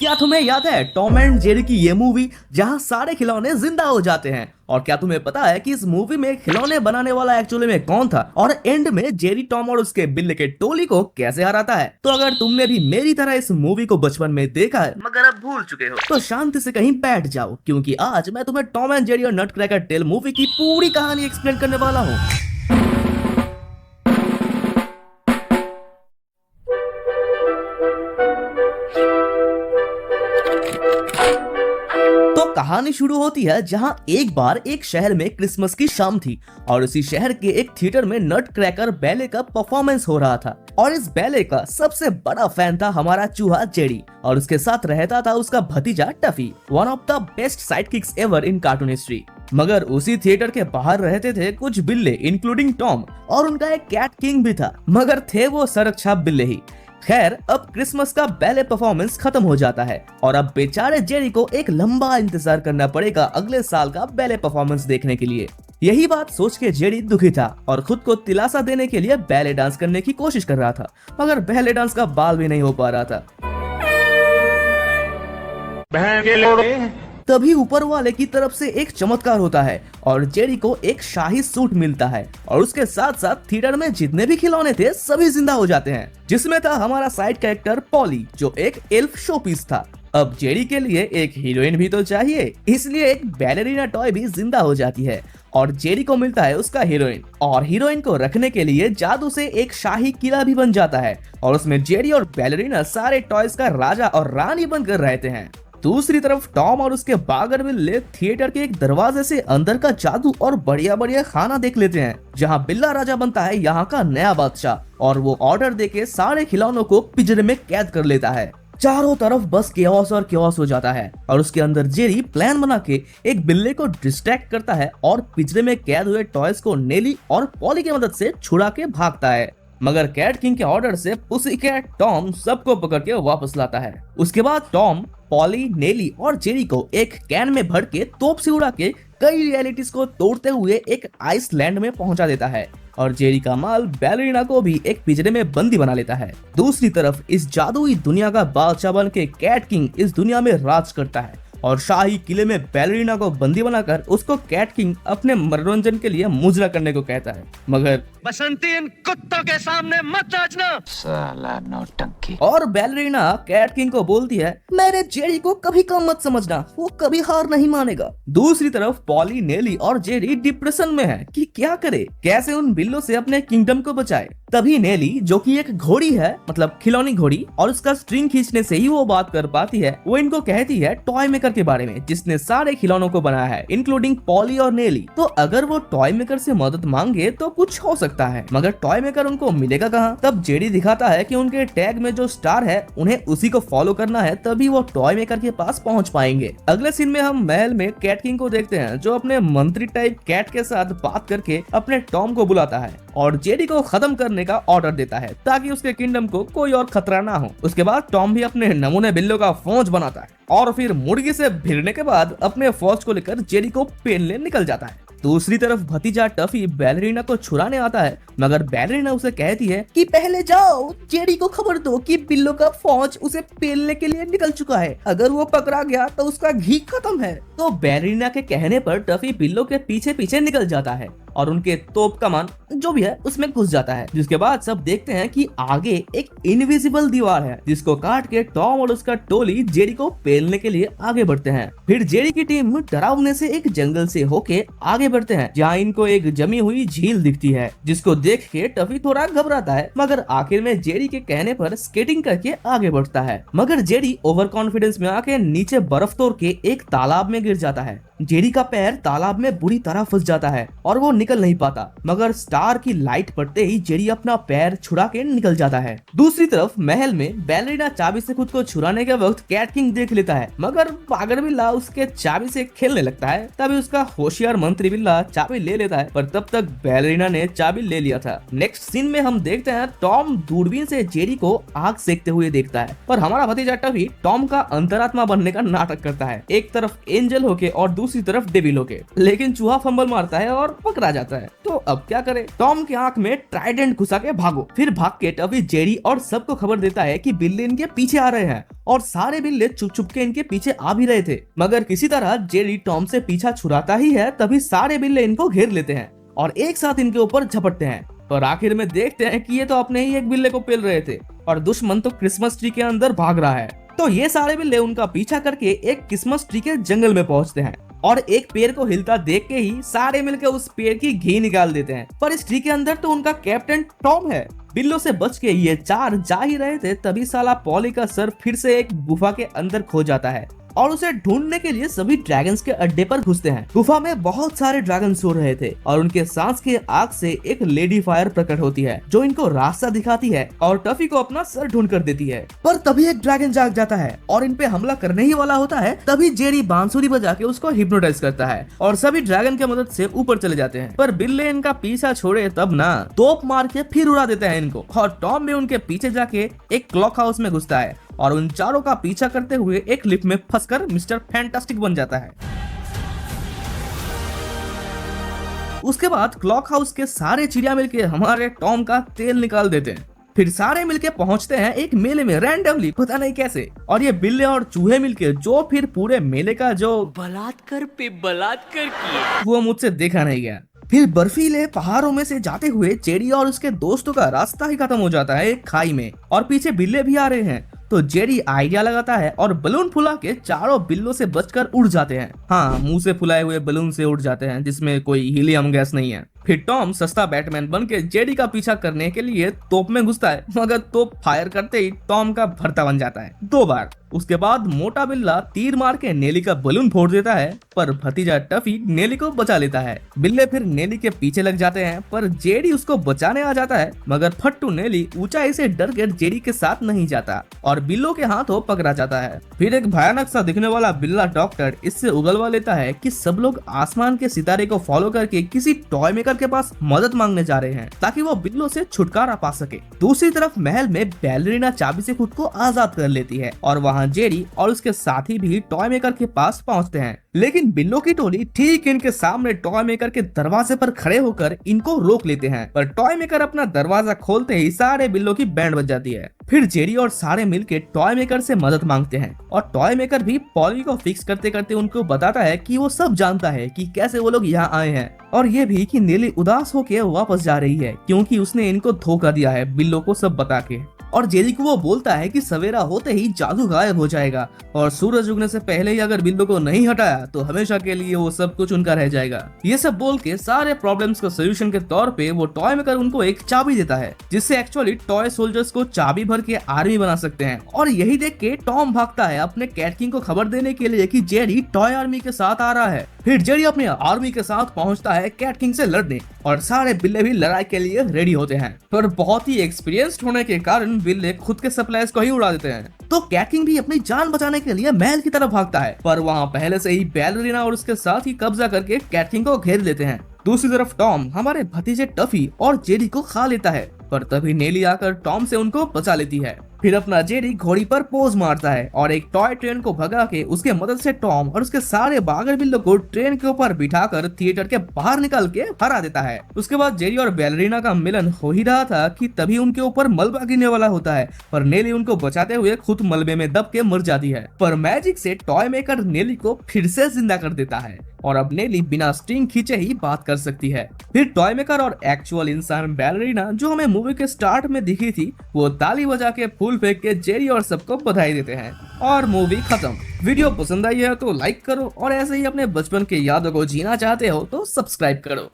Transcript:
क्या तुम्हें याद है टॉम एंड जेरी की ये मूवी जहां सारे खिलौने जिंदा हो जाते हैं? और क्या तुम्हें पता है कि इस मूवी में खिलौने बनाने वाला एक्चुअली में कौन था और एंड में जेरी टॉम और उसके बिल्ली के टोली को कैसे हराता है? तो अगर तुमने भी मेरी तरह इस मूवी को बचपन में देखा है मगर अब भूल चुके हो तो शांति से कहीं बैठ जाओ, क्योंकि आज मैं तुम्हें टॉम एंड जेरी और नट क्रैकर टेल मूवी की पूरी कहानी एक्सप्लेन करने वाला हूँ। तो कहानी शुरू होती है जहां एक बार एक शहर में क्रिसमस की शाम थी और उसी शहर के एक थिएटर में नट क्रैकर बैले का परफॉर्मेंस हो रहा था और इस बैले का सबसे बड़ा फैन था हमारा चूहा जेरी और उसके साथ रहता था उसका भतीजा Tuffy, one of the best sidekicks ever in cartoon history. मगर उसी थिएटर के बाहर रहते थे कुछ बिल्ले इंक्लूडिंग टॉम और उनका एक कैट किंग भी था, मगर थे वो सड़क छाप बिल्ले ही। खैर, अब क्रिसमस का बैले परफॉर्मेंस खत्म हो जाता है और अब बेचारे जेरी को एक लंबा इंतजार करना पड़ेगा अगले साल का बैले परफॉर्मेंस देखने के लिए। यही बात सोच के जेरी दुखी था और खुद को दिलासा देने के लिए बैले डांस करने की कोशिश कर रहा था, मगर बैले डांस का बाल भी नहीं हो पा रहा था। तभी ऊपर वाले की तरफ से एक चमत्कार होता है और जेरी को एक शाही सूट मिलता है और उसके साथ साथ थिएटर में जितने भी खिलौने थे सभी जिंदा हो जाते हैं, जिसमें था हमारा साइड कैरेक्टर पॉली जो एक एल्फ शो पीस था। अब जेरी के लिए एक हीरोइन भी तो चाहिए, इसलिए एक बैलेरिना टॉय भी जिंदा हो जाती है और जेरी को मिलता है उसका हीरोइन, और हीरोइन को रखने के लिए जादू से एक शाही किला भी बन जाता है और उसमें जेरी और बैलेरिना सारे टॉयज का राजा और रानी बनकर रहते हैं। दूसरी तरफ टॉम और उसके बागर बिल्ले थिएटर के एक दरवाजे से अंदर का जादू और बढ़िया बढ़िया खाना देख लेते हैं, जहां बिल्ला राजा बनता है यहाँ का नया बादशाह और वो ऑर्डर देके सारे खिलौनों को पिंजरे में कैद कर लेता है। चारों तरफ बस केओस और केओस हो जाता है और उसके अंदर जेरी प्लान बना के एक बिल्ले को डिस्ट्रैक्ट करता है और पिंजरे में कैद हुए टॉयज को नेली और पॉली की मदद से छुड़ा के भागता है, मगर कैट किंग के ऑर्डर से पुसी कैट टॉम सबको पकड़ के वापस लाता है। उसके बाद टॉम पॉली, नेली और जेरी को एक कैन में भर के तोप से उड़ा के कई रियलिटीज को तोड़ते हुए एक आइसलैंड में पहुंचा देता है और जेरी का माल बैलेरिना को भी एक पिंजरे में बंदी बना लेता है। दूसरी तरफ इस जादुई दुनिया का बादशाह बन के कैट किंग इस दुनिया में राज करता है और शाही किले में बैलेरिना को बंदी बनाकर उसको कैट किंग अपने मनोरंजन के लिए मुजरा करने को कहता है, मगर बसंती इन कुत्तों के सामने मत नाचना। साला नौटंकी। और बैलेरिना कैट किंग को बोलती है, मेरे जेरी को कभी कम मत समझना, वो कभी हार नहीं मानेगा। दूसरी तरफ पॉली, नेली और जेरी डिप्रेशन में है कि क्या करे, कैसे उन बिल्लों से अपने किंगडम को बचाए। तभी नेली जो कि एक घोड़ी है, मतलब खिलौनी घोड़ी, और उसका स्ट्रिंग खींचने से ही वो बात कर पाती है, वो इनको कहती है टॉय मेकर के बारे में जिसने सारे खिलौनों को बनाया है इंक्लूडिंग पॉली और नेली। तो अगर वो टॉय मेकर से मदद मांगे तो कुछ हो सकता है, मगर टॉय मेकर उनको मिलेगा कहाँ? तब जेरी दिखाता है कि उनके टैग में जो स्टार है उन्हें उसी को फॉलो करना है, तभी वो टॉय मेकर के पास पहुंच पाएंगे। अगले सीन में हम महल में कैट किंग को देखते हैं जो अपने मंत्री टाइप कैट के साथ बात करके अपने टॉम को बुलाता है और जेरी को खत्म करने का ऑर्डर देता है ताकि उसके किंगडम को कोई और खतरा ना हो। उसके बाद टॉम भी अपने नमूने बिल्लों का फौज बनाता है और फिर मुर्गी से भिड़ने के बाद अपने फौज को लेकर जेरी को पेलने निकल जाता है। दूसरी तरफ भतीजा टफी बैलेरिना को छुड़ाने आता है, मगर बैलेरिना उसे कहती है कि पहले जाओ जेरी को खबर दो कि बिल्लों का फौज उसे पेलने के लिए निकल चुका है, अगर वो पकड़ा गया तो उसका घी खत्म है। तो बैलेरिना के कहने पर टफी बिल्लों के पीछे पीछे निकल जाता है और उनके तोप कमान जो भी है उसमें घुस जाता है, जिसके बाद सब देखते हैं कि आगे एक इनविजिबल दीवार है जिसको काट के टॉम और उसका टोली जेरी को पेलने के लिए आगे बढ़ते हैं। फिर जेरी की टीम डरावने से एक जंगल से होके आगे बढ़ते हैं जहाँ इनको एक जमी हुई झील दिखती है, जिसको देख के टफी थोड़ा घबराता है, मगर आखिर में जेरी के कहने पर स्केटिंग करके आगे बढ़ता है। मगर जेरी ओवर कॉन्फिडेंस में आके नीचे बर्फ तोड़ के एक तालाब में गिर जाता है। जेरी का पैर तालाब में बुरी तरह फंस जाता है और वो निकल नहीं पाता, मगर स्टार की लाइट पड़ते ही जेरी अपना पैर छुड़ा के निकल जाता है। दूसरी तरफ महल में बैलेरिना चाबी से खुद को छुड़ाने के वक्त कैट किंग देख लेता है, मगर पागल बिल्ला उसके चाबी से खेलने लगता है। तभी उसका होशियार मंत्री बिल्ला चाबी ले लेता है, पर तब तक बैलेरिना ने चाबी ले लिया था। नेक्स्ट सीन में हम देखते हैं टॉम दूरबीन से जेरी को आग सेकते हुए देखता है और हमारा भतीजा टफी टॉम का अंतरात्मा बनने का नाटक करता है, एक तरफ एंजल होके और दूसरी तरफ डेविल होके, लेकिन चूहा फंबल मारता है और पकड़ा जाता है। तो अब क्या करे? टॉम के आंख में ट्राइडेंट घुसा के भागो। फिर भाग के टफी जेरी और सबको खबर देता है कि बिल्ले इनके पीछे आ रहे हैं और सारे बिल्ले चुप चुप के इनके पीछे आ भी रहे थे, मगर किसी तरह जेरी टॉम से पीछा छुड़ाता ही है। तभी सारे बिल्ले इनको घेर लेते हैं और एक साथ इनके ऊपर झपटते हैं। पर आखिर में देखते हैं कि ये तो अपने ही एक बिल्ले को पेल रहे थे और दुश्मन तो क्रिसमस ट्री के अंदर भाग रहा है। तो ये सारे बिल्ले उनका पीछा करके एक क्रिसमस ट्री के जंगल में पहुंचते हैं और एक पेड़ को हिलता देख के ही सारे मिलकर उस पेड़ की घी निकाल देते हैं। पर इस ट्री के अंदर तो उनका कैप्टन टॉम है। बिल्लों से बच के ये चार जा ही रहे थे, तभी साला पॉली का सर फिर से एक गुफा के अंदर खो जाता है और उसे ढूंढने के लिए सभी ड्रैगन्स के अड्डे पर घुसते हैं। गुफा में बहुत सारे ड्रैगन सो रहे थे और उनके सांस के आग से एक लेडी फायर प्रकट होती है जो इनको रास्ता दिखाती है और टफी को अपना सर ढूंढ कर देती है। पर तभी एक ड्रैगन जाग जाता है और इन पे हमला करने ही वाला होता है। तभी जेरी बांसुरी बजा के उसको हिप्नोटाइज करता है और सभी ड्रैगन की मदद से ऊपर चले जाते हैं। पर बिल्ले इनका पीछा छोड़े तब ना तोप मार के फिर उड़ा देते हैं इनको और टॉम भी उनके पीछे जाके एक क्लॉक हाउस में घुसता है और उन चारों का पीछा करते हुए एक लिफ्ट में फंसकर मिस्टर फैंटास्टिक बन जाता है। उसके बाद क्लॉक हाउस के सारे चिड़िया मिलके हमारे टॉम का तेल निकाल देते हैं। फिर सारे मिलके पहुंचते हैं एक मेले में रैंडमली, पता नहीं कैसे, और ये बिल्ले और चूहे मिलके जो फिर पूरे मेले का जो बलात्कार पे बलात्कार किए वो मुझसे देखा नहीं गया। फिर बर्फीले पहाड़ों में से जाते हुए जेरी और उसके दोस्तों का रास्ता ही खत्म हो जाता है एक खाई में और पीछे बिल्ले भी आ रहे हैं। तो जेरी आइडिया लगाता है और बलून फुला के चारों बिल्लों से बचकर उड़ जाते हैं। हाँ, मुंह से फुलाए हुए बलून से उड़ जाते हैं जिसमें कोई हीलियम गैस नहीं है। फिर टॉम सस्ता बैटमैन बन के जेरी का पीछा करने के लिए तोप में घुसता है, मगर तोप फायर करते ही टॉम का भरता बन जाता है 2 बार। उसके बाद मोटा बिल्ला तीर मार के नेली का बलून फोड़ देता है, पर भतीजा टफी नेली को बचा लेता है। बिल्ले फिर नेली के पीछे लग जाते हैं, पर जेरी उसको बचाने आ जाता है, मगर फट्टू नेली ऊंचाई से डर कर जेरी के साथ नहीं जाता और बिल्लों के हाथों पकड़ा जाता है। फिर एक भयानक सा दिखने वाला बिल्ला डॉक्टर इससे उगलवा लेता है कि सब लोग आसमान के सितारे को फॉलो करके किसी टॉय मेकर के पास मदद मांगने जा रहे हैं ताकि वो बिल्लों से छुटकारा पा सके। दूसरी तरफ महल में बैलरीना चाबी से खुद को आजाद कर लेती है और वहाँ जेरी और उसके साथी भी टॉय मेकर के पास पहुँचते हैं, लेकिन बिल्लों की टोली ठीक इनके सामने टॉय मेकर के दरवाजे पर खड़े होकर इनको रोक लेते हैं। पर टॉय मेकर अपना दरवाजा खोलते ही सारे बिल्लों की बैंड बज जाती है। फिर जेरी और सारे मिलके टॉय मेकर से मदद मांगते हैं और टॉय मेकर भी पॉली को फिक्स करते करते उनको बताता है कि वो सब जानता है कि कैसे वो लोग यहाँ आए हैं और ये भी कि नेली उदास होके वापस जा रही है क्योंकि उसने इनको धोखा दिया है बिल्लों को सब बता के। और जेरी को वो बोलता है कि सवेरा होते ही जादू गायब हो जाएगा और सूरज उगने से पहले ही अगर बिल्लों को नहीं हटाया तो हमेशा के लिए वो सब कुछ उनका रह जाएगा। ये सब बोल के सारे प्रॉब्लम्स को सोल्यूशन के तौर पे वो टॉय मेकर उनको एक चाबी देता है जिससे एक्चुअली टॉय सोल्जर्स को चाबी भर के आर्मी बना सकते हैं। और यही देख के टॉम भागता है अपने कैट किंग को खबर देने के लिए कि जेरी टॉय आर्मी के साथ आ रहा है। फिर जेरी अपने आर्मी के साथ पहुंचता है कैट किंग से लड़ने और सारे बिल्ले भी लड़ाई के लिए रेडी होते हैं, पर बहुत ही एक्सपीरियंस्ड होने के कारण बिल्ले खुद के सप्लाइज को ही उड़ा देते हैं। तो कैट किंग भी अपनी जान बचाने के लिए महल की तरफ भागता है, पर वहाँ पहले से ही बैलरीना और उसके साथ ही कब्जा करके कैट किंग को घेर लेते हैं। दूसरी तरफ टॉम हमारे भतीजे टफी और जेरी को खा लेता है, पर तभी नेली आकर टॉम से उनको बचा लेती है। फिर अपना जेरी घोड़ी पर पोज मारता है और एक टॉय ट्रेन को भगा के उसके मदद से टॉम और उसके सारे बागर बिल्लों को ट्रेन के ऊपर बिठाकर थिएटर के बाहर निकाल के हरा देता है। उसके बाद जेरी और बैलरीना का मिलन हो ही रहा था कि तभी उनके ऊपर मलबा गिरने वाला होता है, पर नेली उनको बचाते हुए खुद मलबे में दब के मर जाती है। पर मैजिक से टॉय मेकर नेली को फिर से जिंदा कर देता है और अब नेली बिना स्ट्रिंग खींचे ही बात कर सकती है। फिर टॉय मेकर और एक्चुअल इंसान बैलरीना जो हमें मूवी के स्टार्ट में दिखी थी वो ताली बजा के फूल फेंक के जेरी और सबको बधाई देते हैं और मूवी खत्म। वीडियो पसंद आई है तो लाइक करो और ऐसे ही अपने बचपन की यादों को जीना चाहते हो तो सब्सक्राइब करो।